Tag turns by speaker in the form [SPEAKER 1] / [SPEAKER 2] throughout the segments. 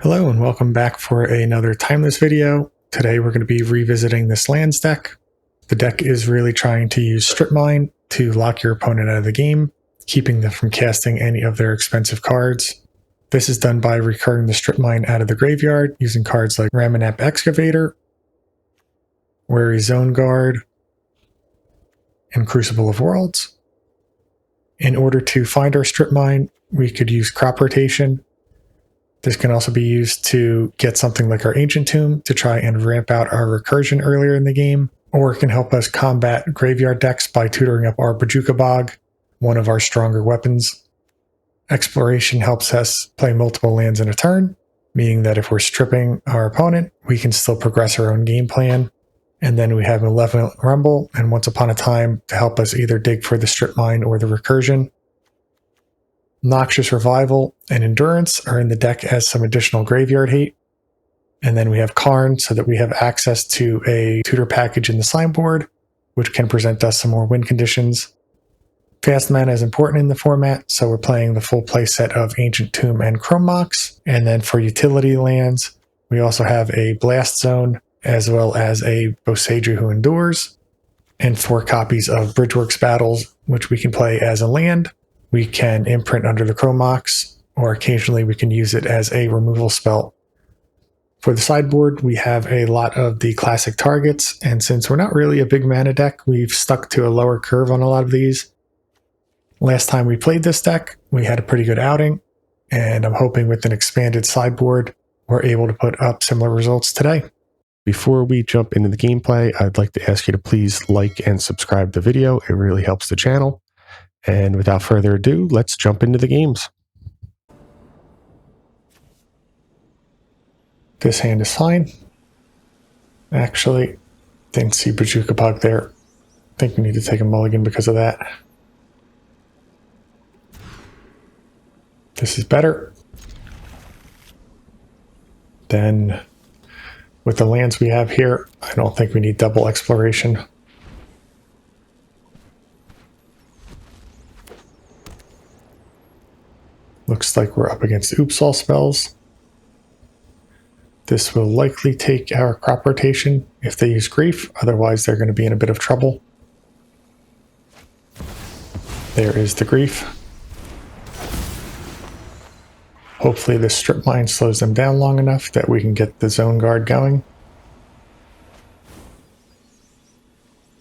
[SPEAKER 1] Hello and welcome back for another timeless video. Today we're going to be revisiting this lands deck. The deck is really trying to use Strip Mine to lock your opponent out of the game, keeping them from casting any of their expensive cards. This is done by recurring the Strip Mine out of the graveyard using cards like Ramunap Excavator, Wary Zone Guard, and Crucible of Worlds. In order to find our Strip Mine, we could use Crop Rotation. This can also be used to get something like our Ancient Tomb to try and ramp out our recursion earlier in the game, or it can help us combat graveyard decks by tutoring up our Bojuka Bog, one of our stronger weapons. Exploration helps us play multiple lands in a turn, meaning that if we're stripping our opponent, we can still progress our own game plan. And then we have Malevolent Rumble and Once Upon a Time to help us either dig for the Strip Mine or the recursion. Noxious Revival and Endurance are in the deck as some additional graveyard hate. And then we have Karn so that we have access to a tutor package in the sideboard, which can present us some more win conditions. Fast mana is important in the format, so we're playing the full play set of Ancient Tomb and Chrome Mox. And then for utility lands, we also have a Blast Zone, as well as a Boseiju Who Endures, and 4 copies of Bridgeworks Battles, which we can play as a land. We can imprint under the Chrome Mox, or occasionally we can use it as a removal spell. For the sideboard, we have a lot of the classic targets, and since we're not really a big mana deck, we've stuck to a lower curve on a lot of these. Last time we played this deck, we had a pretty good outing, and I'm hoping with an expanded sideboard, we're able to put up similar results today. Before we jump into the gameplay, I'd like to ask you to please like and subscribe the video. It really helps the channel. And without further ado, let's jump into the games. This hand is fine. Actually, didn't see Bojuka Bog there. I think we need to take a mulligan because of that. This is better. Then, with the lands we have here, I don't think we need double exploration. Looks like we're up against Oops All spells. This will likely take our Crop Rotation if they use Grief, otherwise they're going to be in a bit of trouble. There is the Grief. Hopefully this Strip Mine slows them down long enough that we can get the Zone Guard going.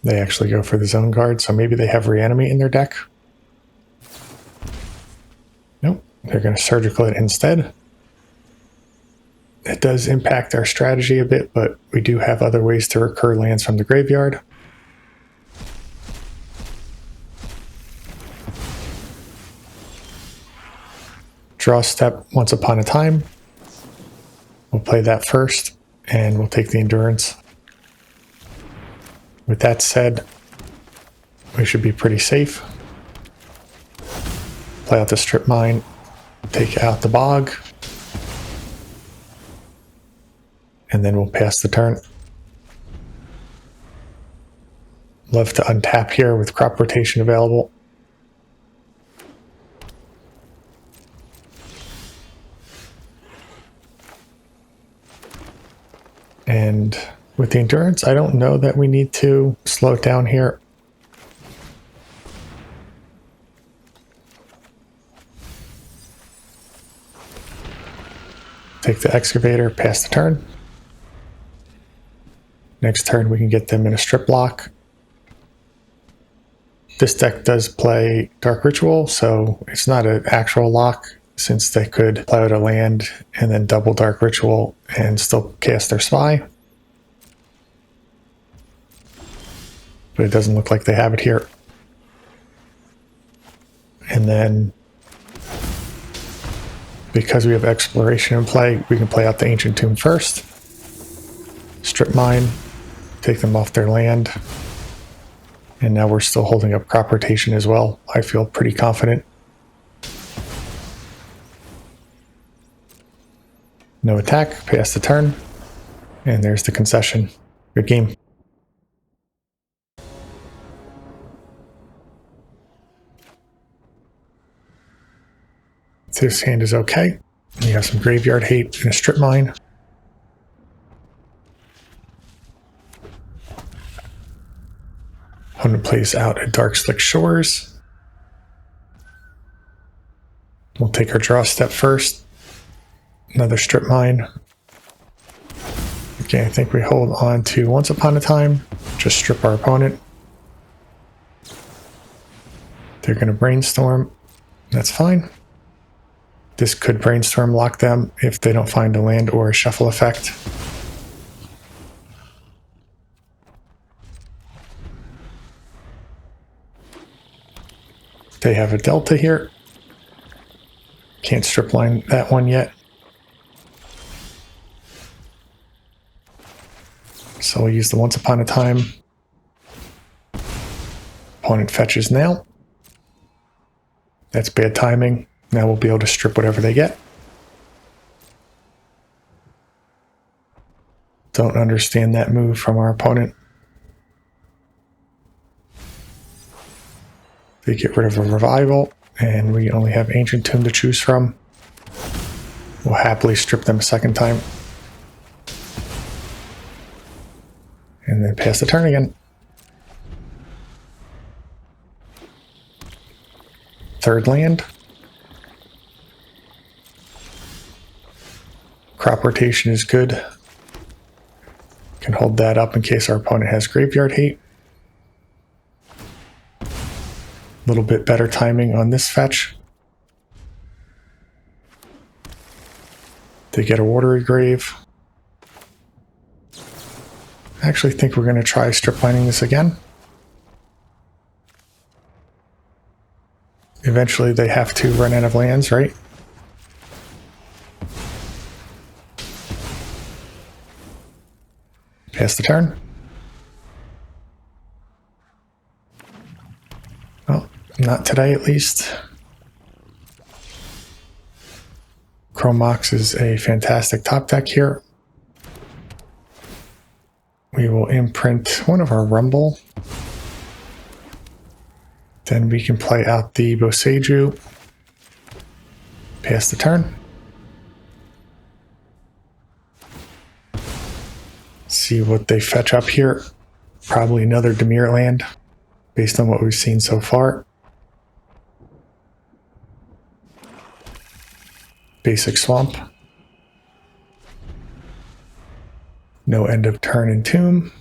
[SPEAKER 1] They actually go for the Zone Guard, so maybe they have Reanimate in their deck. Nope. They're going to surgical it instead. It does impact our strategy a bit, but we do have other ways to recur lands from the graveyard. Draw Step Once Upon a Time. We'll play that first, and we'll take the Endurance. With that said, we should be pretty safe. Play out the Strip Mine. Take out the Bog, and then we'll pass the turn. Love to untap here with Crop Rotation available. And with the Endurance, I don't know that we need to slow it down here. Take the Excavator, pass the turn. Next turn we can get them in a strip lock. This deck does play Dark Ritual, so it's not an actual lock, since they could play out a land and then double Dark Ritual and still cast their Spy. But it doesn't look like they have it here. And then, because we have Exploration in play, we can play out the Ancient Tomb first. Strip Mine, take them off their land. And now we're still holding up Crop Rotation as well. I feel pretty confident. No attack, pass the turn. And there's the concession. Good game. This hand is okay. You have some graveyard hate and a strip mine. Opponent plays out at Dark Slick Shores. We'll take our draw step first. Another strip mine. Okay, I think we hold on to Once Upon a Time. Just strip our opponent. They're going to brainstorm. That's fine. This could brainstorm lock them if they don't find a land or a shuffle effect. They have a delta here. Can't strip line that one yet. So we'll use the Once Upon a Time. Opponent fetches now. That's bad timing. Now we'll be able to strip whatever they get. Don't understand that move from our opponent. They get rid of a revival, and we only have Ancient Tomb to choose from. We'll happily strip them a second time. And then pass the turn again. Third land. Crop rotation is good. Can hold that up in case our opponent has graveyard hate. A little bit better timing on this fetch. They get a Watery Grave. I actually think we're going to try strip mining this again. Eventually they have to run out of lands, right? Pass the turn. Well, not today at least. Chrome Mox is a fantastic top deck here. We will imprint one of our Rumble. Then we can play out the Boseiju. Pass the turn. See what they fetch up here. Probably another Dimir land, based on what we've seen so far. Basic Swamp. No end of turn and tomb.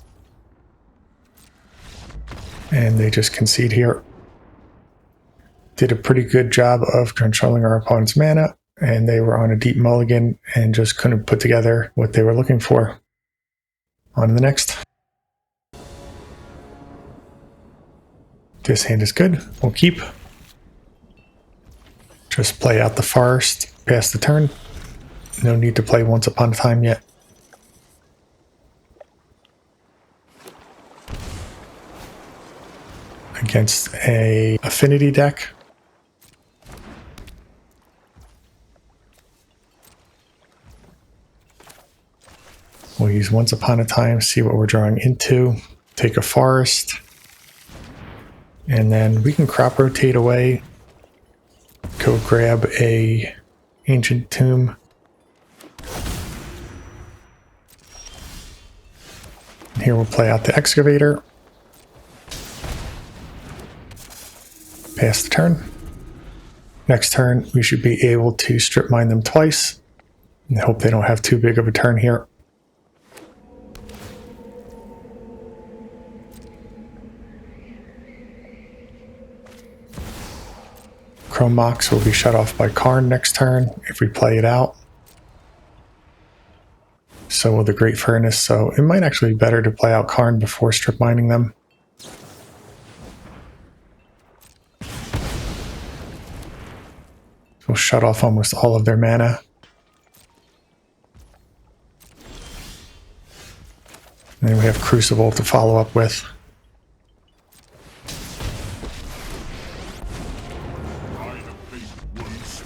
[SPEAKER 1] And they just concede here. Did a pretty good job of controlling our opponent's mana, and they were on a deep mulligan and just couldn't put together what they were looking for. On to the next. This hand is good. We'll keep. Just play out the forest, pass the turn. No need to play Once Upon a Time yet. Against a affinity deck. We'll use Once Upon a Time, see what we're drawing into. Take a forest. And then we can crop rotate away. Go grab a Ancient Tomb. And here we'll play out the Excavator. Pass the turn. Next turn, we should be able to strip mine them twice. And hope they don't have too big of a turn here. Chrome Mox will be shut off by Karn next turn if we play it out. So will the Great Furnace, so it might actually be better to play out Karn before strip mining them. We'll shut off almost all of their mana. And then we have Crucible to follow up with.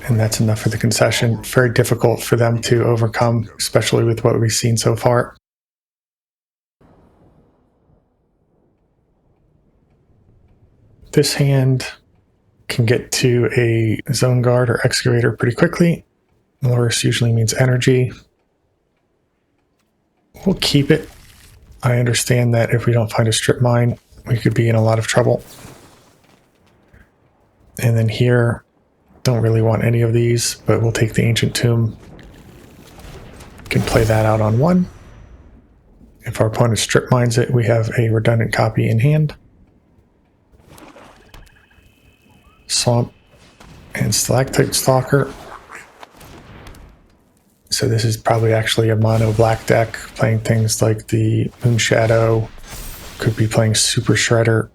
[SPEAKER 1] And that's enough for the concession. Very difficult for them to overcome, especially with what we've seen so far. This hand can get to a Zone Guard or Excavator pretty quickly. Loris usually means energy. We'll keep it. I understand that if we don't find a strip mine, we could be in a lot of trouble. And then here, don't really want any of these, but we'll take the Ancient Tomb. Can play that out on one. If our opponent strip mines it, we have a redundant copy in hand. Swamp and Stalactite Stalker. So this is probably actually a mono black deck, playing things like the Moon Shadow. Could be playing Super Shredder.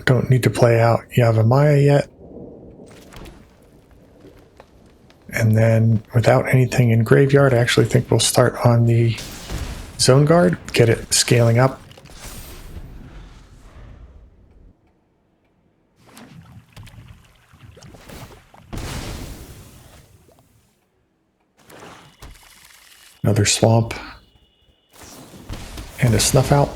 [SPEAKER 1] Don't need to play out Yavimaya yet. And then without anything in graveyard, I actually think we'll start on the Zone Guard, get it scaling up. Another Swamp. And a Snuff Out.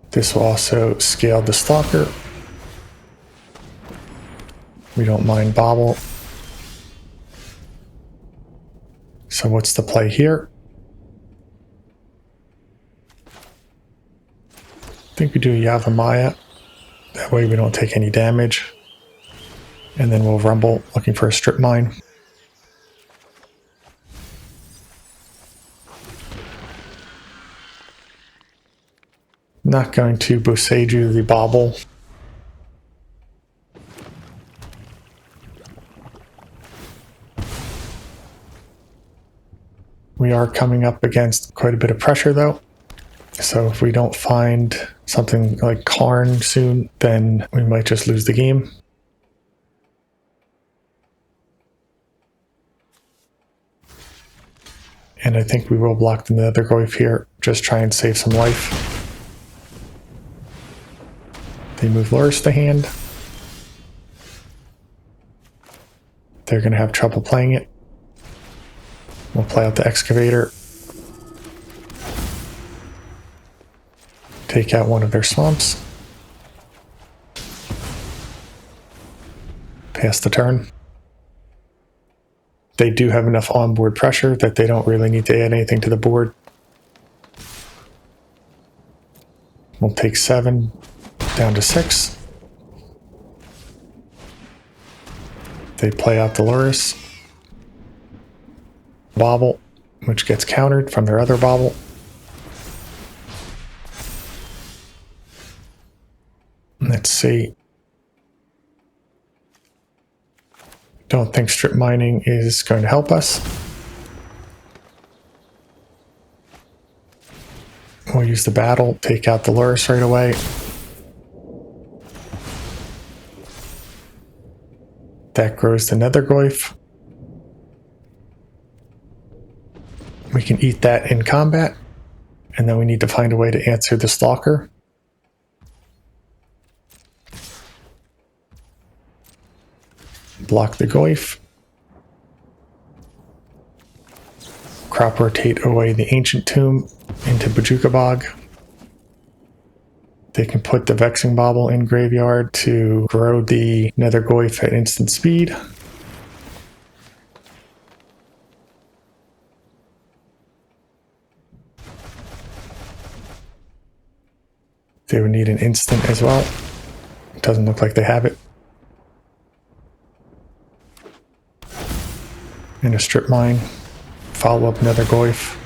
[SPEAKER 1] This will also scale the Stalker. We don't mind Bobble. So what's the play here? I think we do Yavimaya. That way we don't take any damage. And then we'll Rumble, looking for a strip mine. Not going to Boseiju the Bobble. We are coming up against quite a bit of pressure though. So if we don't find something like Karn soon, then we might just lose the game. And I think we will block the Nether Goyf here, just try and save some life. They move Loris to hand. They're going to have trouble playing it. We'll play out the Excavator. Take out one of their swamps. Pass the turn. They do have enough onboard pressure that they don't really need to add anything to the board. We'll take 7 down to 6. They play out the Loris. Bobble, which gets countered from their other Bobble. Let's see. Don't think strip mining is going to help us. We'll use the battle, take out the Loris right away. That grows the Nether Goyf. We can eat that in combat. And then we need to find a way to answer the Stalker. Block the Goyf. Crop rotate away the Ancient Tomb into Bojuka Bog. They can put the Vexing Bauble in graveyard to grow the Nether Goyf at instant speed. They would need an instant as well. It doesn't look like they have it. And a strip mine. Follow up Nether Goyf.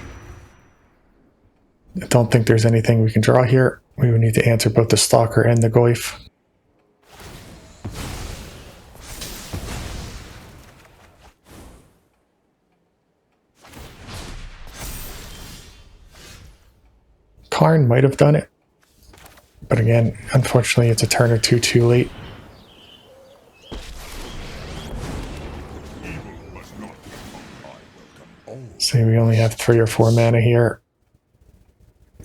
[SPEAKER 1] I don't think there's anything we can draw here. We would need to answer both the Stalker and the Goyf. Karn might have done it. But again, unfortunately, it's a turn or two too late. So we only have 3 or 4 mana here.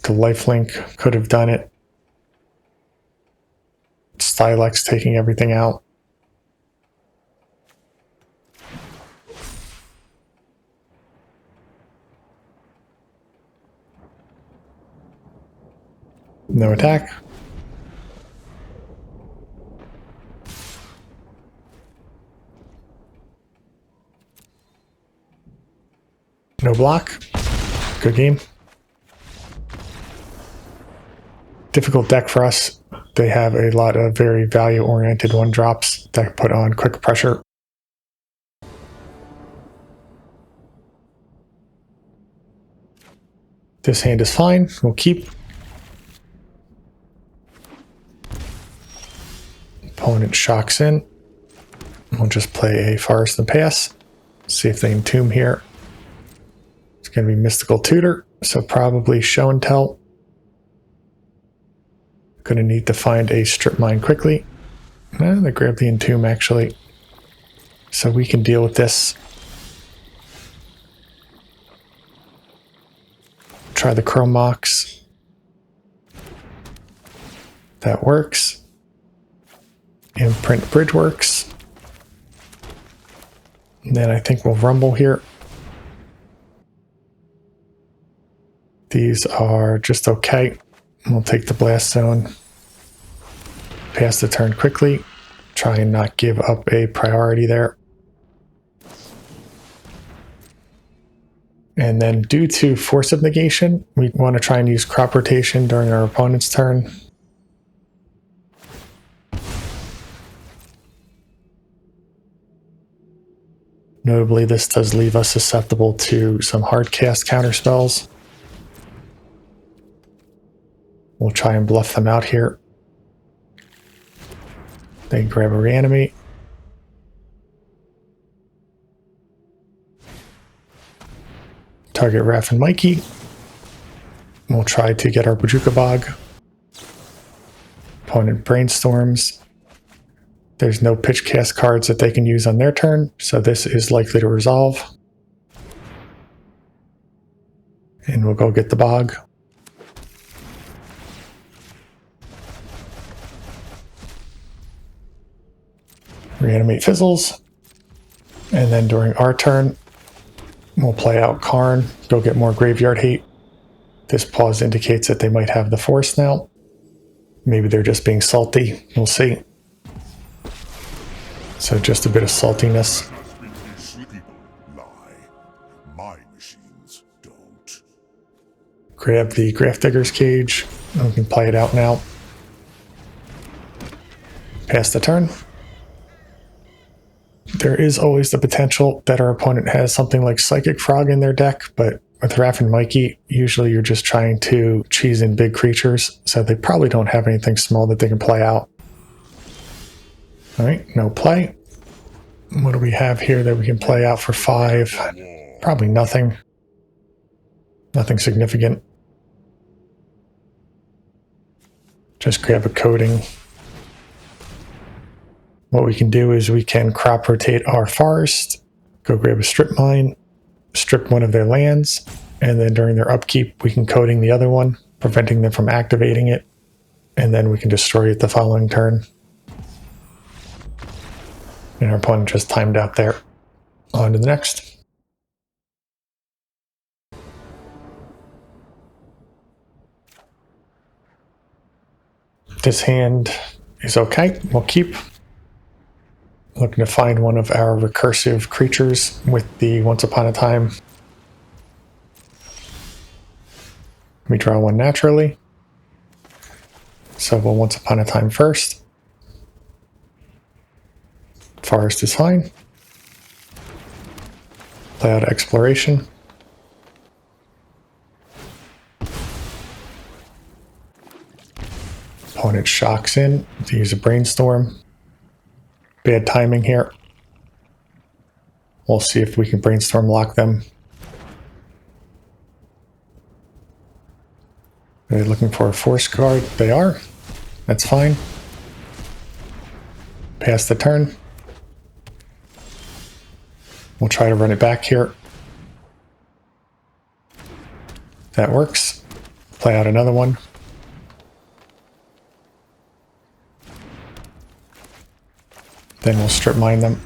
[SPEAKER 1] The lifelink could have done it. Stylex taking everything out. No attack. no block. Good game. Difficult deck for us. They have a lot of very value-oriented one-drops that put on quick pressure. This hand is fine. We'll keep. Opponent shocks in. We'll just play a Forest and pass. See if they entomb here. It's going to be Mystical Tutor, so probably Show and Tell. Going to need to find a Strip Mine quickly. They grab the Entomb actually, so we can deal with this. Try the Chrome Mox. That works. Imprint Bridge works. And then I think we'll Rumble here. These are just okay. We'll take the Blast Zone. Pass the turn quickly. Try and not give up a priority there. And then due to Force of Negation, we want to try and use Crop Rotation during our opponent's turn. Notably, this does leave us susceptible to some hard cast counter spells. We'll try and bluff them out here. They grab a Reanimate. Target Raph and Mikey. We'll try to get our Bojuka Bog. Opponent Brainstorms. There's no pitch cast cards that they can use on their turn, so this is likely to resolve. And we'll go get the Bog. Reanimate Fizzles. And then during our turn, we'll play out Karn, go get more Graveyard Hate. This pause indicates that they might have the Force now. Maybe they're just being salty. We'll see. So just a bit of saltiness. Grab the Grafdigger's Cage. And we can play it out now. Pass the turn. There is always the potential that our opponent has something like Psychic Frog in their deck, but with Raph and Mikey, usually you're just trying to cheese in big creatures, so they probably don't have anything small that they can play out. Alright, no play. What do we have here that we can play out for 5? Probably nothing. Nothing significant. Just grab a Coding. What we can do is we can Crop Rotate our Forest, go grab a Strip Mine, strip one of their lands, and then during their upkeep we can Coding the other one, preventing them from activating it, and then we can destroy it the following turn. And our opponent just timed out there. On to the next. This hand is okay, we'll keep. Looking to find one of our recursive creatures with the Once Upon a Time. We draw one naturally. So we'll Once Upon a Time first. Forest is fine. Play out Exploration. Opponent shocks in to use a Brainstorm. Bad timing here. We'll see if we can Brainstorm lock them. Are they looking for a Force card? They are. That's fine. Pass the turn. We'll try to run it back here. That works. Play out another one. Then we'll Strip Mine them.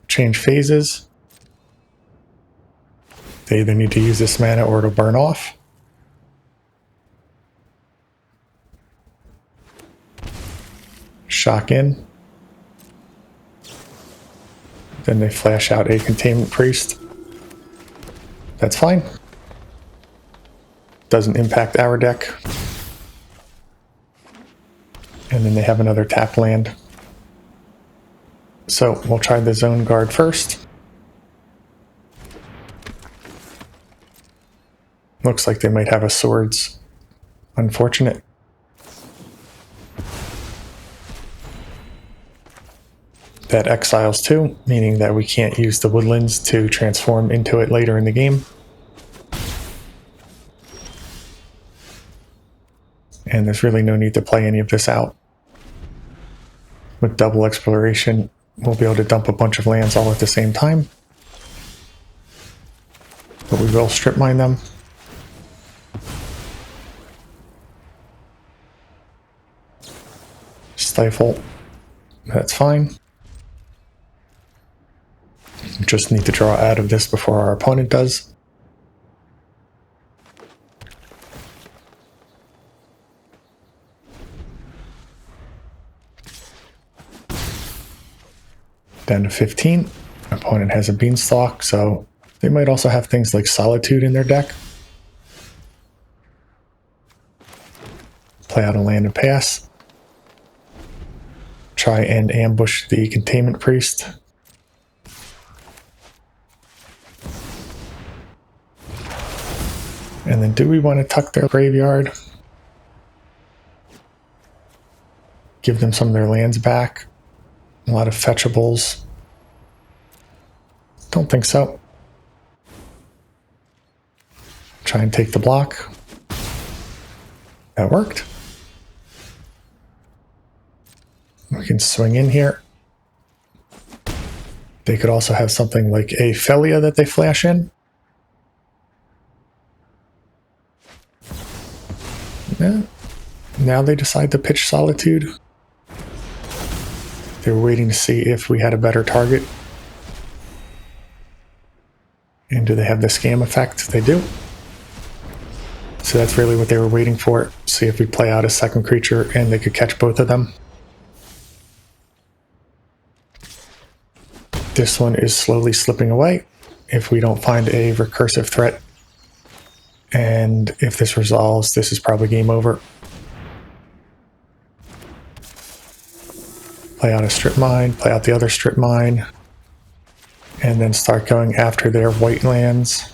[SPEAKER 1] Change phases. They either need to use this mana or it'll burn off. shock in. Then they flash out a Containment Priest. That's fine. Doesn't impact our deck. And then they have another tap land. So we'll try the Zone Guard first. Looks like they might have a Swords. Unfortunate. That exiles too, meaning that we can't use the woodlands to transform into it later in the game. And there's really no need to play any of this out. With double exploration, we'll be able to dump a bunch of lands all at the same time. But we will strip mine them. Stifle. That's fine. Just need to draw out of this before our opponent does. Down to 15. Opponent has a Beanstalk, so they might also have things like Solitude in their deck. Play out a land and pass. Try and ambush the Containment Priest. And then do we want to tuck their graveyard? Give them some of their lands back? A lot of fetchables. Don't think so. Try and take the block. That worked. We can swing in here. They could also have something like a Felia that they flash in. Yeah. Now they decide to pitch Solitude. They were waiting to see if we had a better target. And do they have the scam effect? They do. So that's really what they were waiting for. See if we play out a second creature and they could catch both of them. This one is slowly slipping away if we don't find a recursive threat. And if this resolves, this is probably game over. Play out a strip mine, play out the other strip mine, and then start going after their white lands.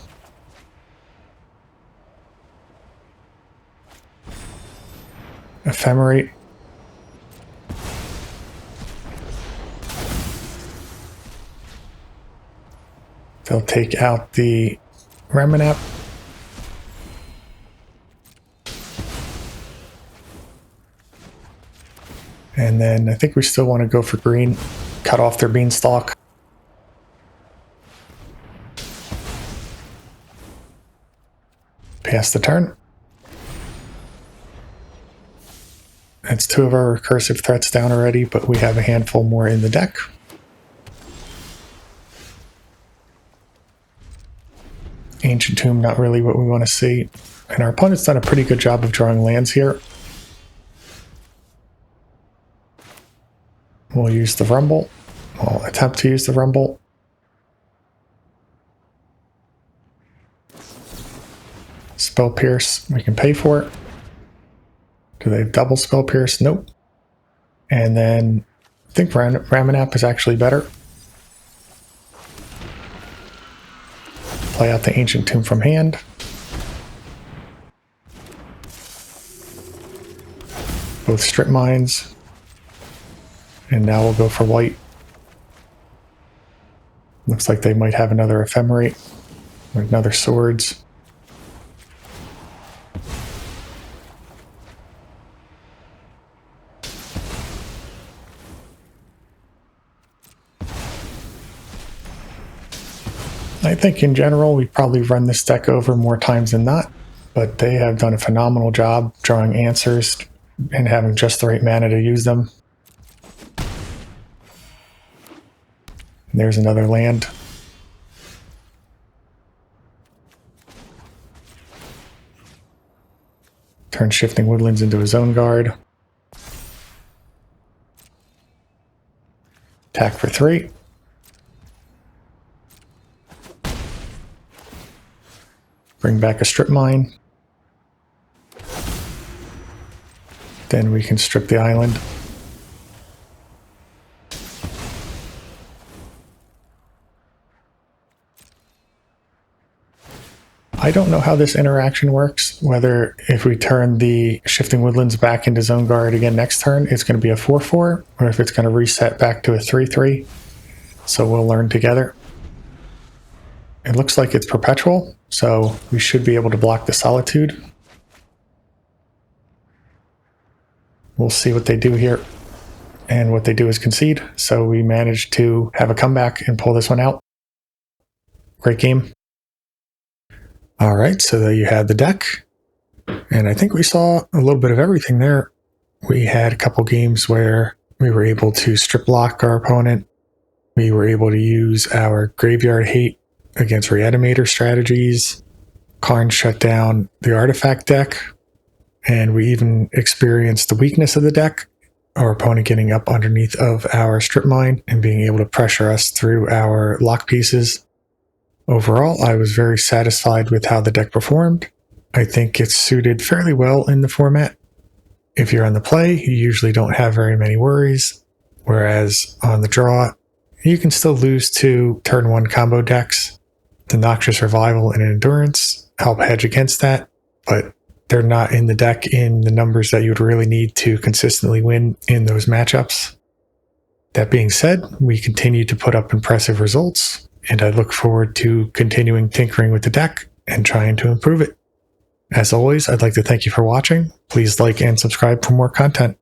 [SPEAKER 1] Ephemerate. They'll take out the Ramunap. And then I think we still want to go for green, cut off their Beanstalk. Pass the turn. That's two of our recursive threats down already, but we have a handful more in the deck. Ancient Tomb, not really what we want to see. And our opponent's done a pretty good job of drawing lands here. We'll use the Rumble. We'll attempt to use the Rumble. Spell Pierce, we can pay for it. Do they have double Spell Pierce? Nope. And then I think Ramunap is actually better. Play out the Ancient Tomb from hand. Both strip mines. And now we'll go for white. Looks like they might have another Ephemerate or another Swords. I think in general we probably run this deck over more times than not, but they have done a phenomenal job drawing answers and having just the right mana to use them. And there's another land. Turn Shifting Woodlands into a Zone Guard. Attack for 3. Bring back a strip mine. Then we can strip the island. I don't know how this interaction works, whether if we turn the Shifting Woodlands back into Zone Guard again next turn, it's going to be a 4-4, or if it's going to reset back to a 3-3. So we'll learn together. It looks like it's perpetual, so we should be able to block the Solitude. We'll see what they do here. And what they do is concede, so we managed to have a comeback and pull this one out. Great game. All right, so there you had the deck. And I think we saw a little bit of everything there. We had a couple games where we were able to strip lock our opponent. We were able to use our Graveyard Hate against Reanimator strategies. Karn shut down the Artifact deck. And we even experienced the weakness of the deck. Our opponent getting up underneath of our strip mine and being able to pressure us through our lock pieces. Overall, I was very satisfied with how the deck performed. I think it's suited fairly well in the format. If you're on the play, you usually don't have very many worries, whereas on the draw, you can still lose to turn 1 combo decks. The Noxious Survival and Endurance help hedge against that, but they're not in the deck in the numbers that you would really need to consistently win in those matchups. That being said, we continue to put up impressive results, and I look forward to continuing tinkering with the deck and trying to improve it. As always, I'd like to thank you for watching. Please like and subscribe for more content.